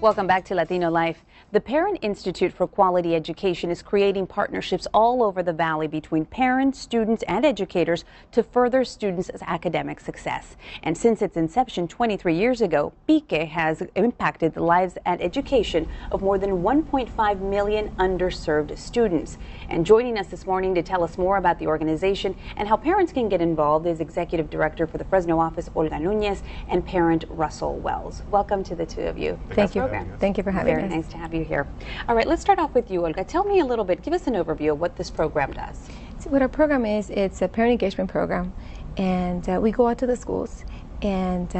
Welcome back to Latino Life. The Parent Institute for Quality Education is creating partnerships all over the valley between parents, students, and educators to further students' academic success. And since its inception 23 years ago, PIQE has impacted the lives and education of more than 1.5 million underserved students. And joining us this morning to tell us more about the organization and how parents can get involved is Executive Director for the Fresno office, Olga Nunez, and parent Russell Wells. Welcome to the two of you. Thank you. Thank you for having us. Very nice to have you here. All right, let's start off with you, Olga. Tell me a little bit, give us an overview of what this program does. So what our program is, it's a parent engagement program, and we go out to the schools, and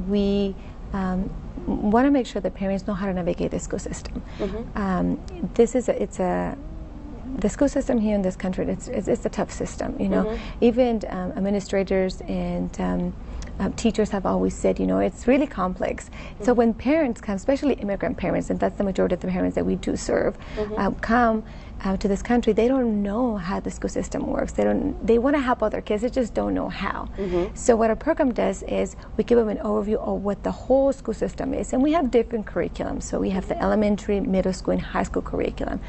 we want to make sure that parents know how to navigate the school system. The school system here in this country, it's a tough system, you know. Even administrators and teachers have always said, you know, it's really complex. So when parents come, especially immigrant parents, and that's the majority of the parents that we do serve, come to this country, they don't know how the school system works. They want to help other kids, they just don't know how. So what our program does is we give them an overview of what the whole school system is, and we have different curriculums. So we have the elementary, middle school, and high school curriculum.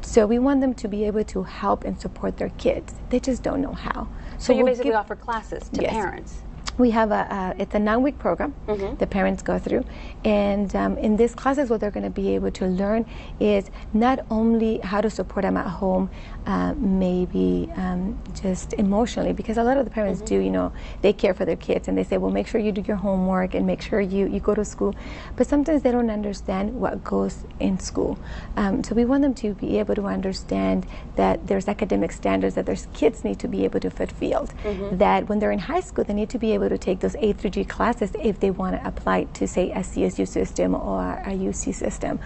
So we want them to be able to help and support their kids. They just don't know how. So you basically offer classes to parents. We have it's a 9-week program the parents go through, and in these classes what they're going to be able to learn is not only how to support them at home, maybe just emotionally, because a lot of the parents do, you know, they care for their kids and they say, well, make sure you do your homework and make sure you go to school, but sometimes they don't understand what goes in school. So we want them to be able to understand that there's academic standards that their kids need to be able to fulfill, that when they're in high school they need to be able to take those A through G classes if they want to apply to, say, a CSU system or a UC system.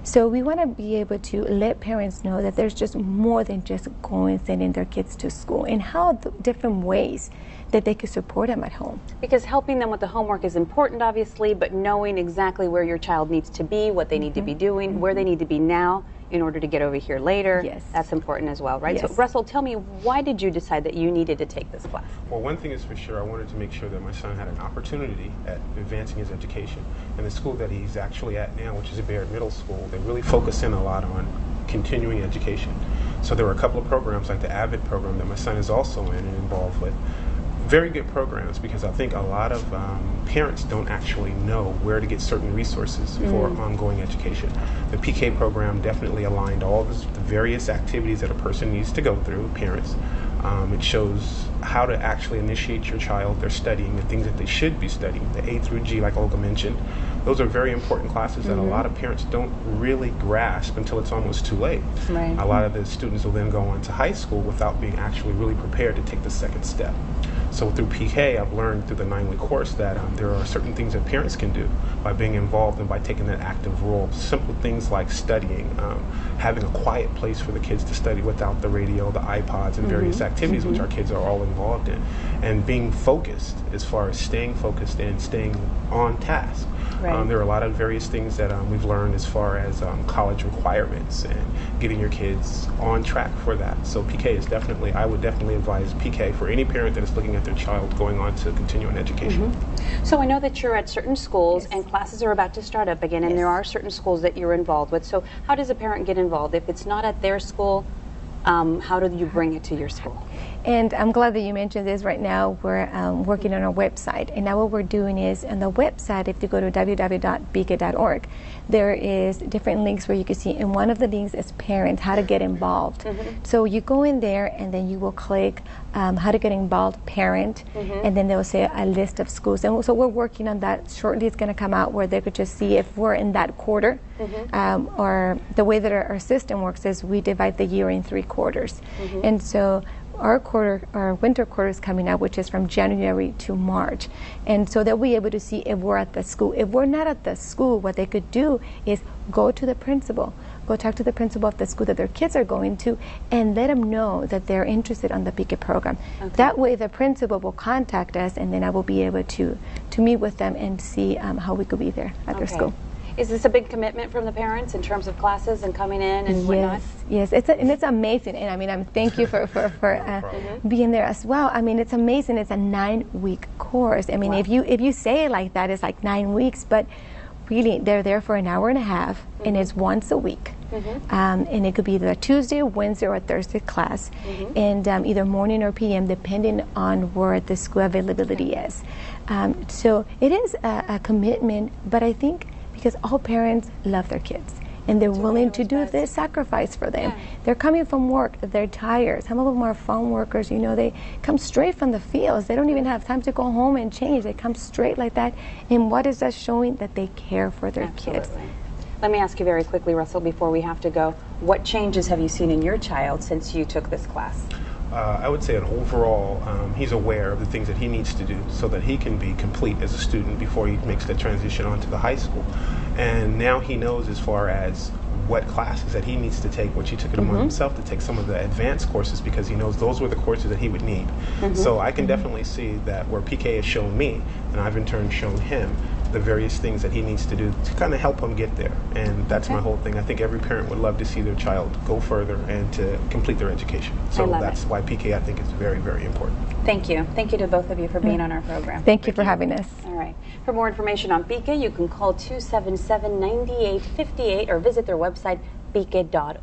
So we want to be able to let parents know that there's just more than just going, sending their kids to school, and how different ways that they could support them at home. Because helping them with the homework is important, obviously, but knowing exactly where your child needs to be, what they need to be doing, where they need to be now in order to get over here later, that's important as well, right? So Russell, tell me, why did you decide that you needed to take this class? Well, one thing is for sure, I wanted to make sure that my son had an opportunity at advancing his education. And the school that he's actually at now, which is a Baird Middle School, they really focus in a lot on continuing education. So there were a couple of programs, like the AVID program that my son is also in and involved with. Very good programs, because I think a lot of parents don't actually know where to get certain resources for ongoing education. The PIQE program definitely aligned all the various activities that a person needs to go through, parents. It shows how to actually initiate your child, their studying, the things that they should be studying, the A through G, like Olga mentioned. Those are very important classes that a lot of parents don't really grasp until it's almost too late. A lot of the students will then go on to high school without being actually really prepared to take the second step. So through PIQE, I've learned through the 9-week course that there are certain things that parents can do by being involved and by taking that active role. Simple things like studying, having a quiet place for the kids to study without the radio, the iPods, and various activities which our kids are all involved in. And being focused as far as staying focused and staying on task. There are a lot of various things that we've learned as far as college requirements and getting your kids on track for that. So PIQE is definitely, I would definitely advise PIQE for any parent that is looking at their child going on to continuing education. So I know that you're at certain schools and classes are about to start up again, and there are certain schools that you're involved with. So how does a parent get involved? If it's not at their school, how do you bring it to your school? And I'm glad that you mentioned this. Right now we're working on our website, and now what we're doing is on the website, if you go to www.pique.org, there is different links where you can see, and one of the links is parents, how to get involved. So you go in there and then you will click how to get involved parent, and then they will say a list of schools. And so we're working on that. Shortly it's going to come out where they could just see if we're in that quarter, or the way that our system works is we divide the year in 3 quarters. And so our winter quarter is coming up, which is from January to March. And so they'll be able to see if we're at the school. If we're not at the school, what they could do is go to the principal, go talk to the principal of the school that their kids are going to, and let them know that they're interested on the PIQE program. That way the principal will contact us, and then I will be able to meet with them and see how we could be there at their school. Is this a big commitment from the parents in terms of classes and coming in and whatnot? Yes, it's amazing, and I mean, thank you for being there as well. I mean, it's amazing. It's a 9-week course. I mean, if you say it like that, it's like 9 weeks, but really, they're there for an hour and a half, and it's once a week. And it could be the Tuesday, Wednesday, or Thursday class, and either morning or PM, depending on where the school availability is. So it is a commitment, but I think because all parents love their kids, and they're willing to do this sacrifice for them. They're coming from work, they're tired. Some of them are farm workers, you know, they come straight from the fields. They don't even have time to go home and change. They come straight like that. And what is that showing? That they care for their kids. Let me ask you very quickly, Russell, before we have to go, what changes have you seen in your child since you took this class? I would say that overall, he's aware of the things that he needs to do so that he can be complete as a student before he makes the transition onto the high school. And now he knows as far as what classes that he needs to take, which he took it upon himself to take some of the advanced courses because he knows those were the courses that he would need. So I can definitely see that where PIQE has shown me, and I've in turn shown him, the various things that he needs to do to kind of help him get there. And that's my whole thing. I think every parent would love to see their child go further and to complete their education. So that's why PIQE, I think, is very, very important. Thank you. Thank you to both of you for being on our program. Thank you for having us. All right. For more information on PIQE, you can call 277-9858 or visit their website, pique.org.